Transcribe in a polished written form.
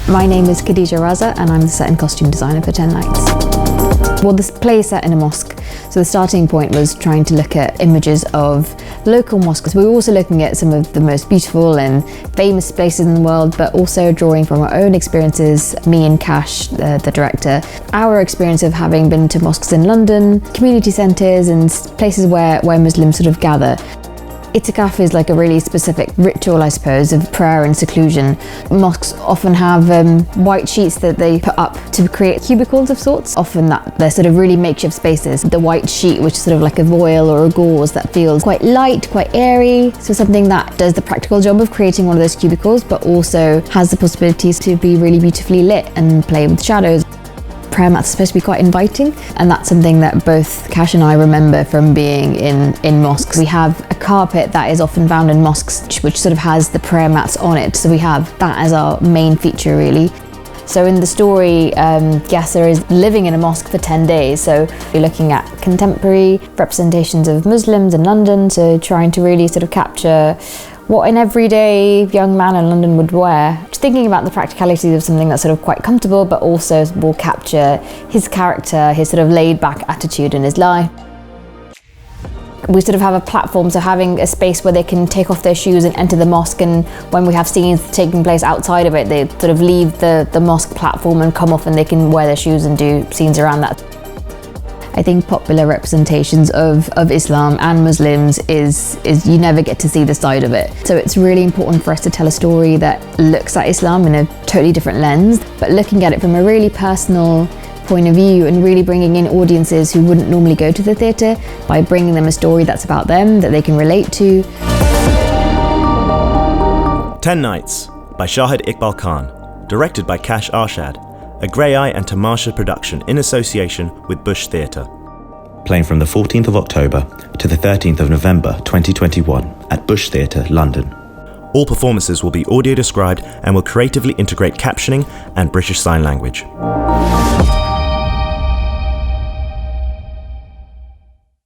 My name is Khadija Raza and I'm the set and costume designer for 10 Nights. Well, this play is set in a mosque, so the starting point was trying to look at images of local mosques. We were also looking at some of the most beautiful and famous places in the world, but also drawing from our own experiences, me and Kash, the director, our experience of having been to mosques in London, community centres and places where Muslims sort of gather. Itikaf is like a really specific ritual, I suppose, of prayer and seclusion. Mosques often have white sheets that they put up to create cubicles of sorts. Often they're sort of really makeshift spaces. The white sheet, which is sort of like a voile or a gauze that feels quite light, quite airy. So something that does the practical job of creating one of those cubicles, but also has the possibilities to be really beautifully lit and play with shadows. Prayer mats are supposed to be quite inviting, and that's something that both Kash and I remember from being in mosques. We have a carpet that is often found in mosques which sort of has the prayer mats on it, so we have that as our main feature really. So in the story, Yasser is living in a mosque for 10 days, so you're looking at contemporary representations of Muslims in London, so trying to really sort of capture what an everyday young man in London would wear. Just thinking about the practicalities of something that's sort of quite comfortable, but also will capture his character, his sort of laid back attitude in his life. We sort of have a platform, so having a space where they can take off their shoes and enter the mosque, and when we have scenes taking place outside of it, they sort of leave the mosque platform and come off and they can wear their shoes and do scenes around that. I think popular representations of Islam and Muslims is you never get to see the side of it. So it's really important for us to tell a story that looks at Islam in a totally different lens, but looking at it from a really personal point of view and really bringing in audiences who wouldn't normally go to the theatre by bringing them a story that's about them, that they can relate to. 10 Nights by Shahid Iqbal Khan, directed by Kash Arshad. A Graeae and Tamasha production in association with Bush Theatre. Playing from the 14th of October to the 13th of November 2021 at Bush Theatre, London. All performances will be audio described and will creatively integrate captioning and British Sign Language.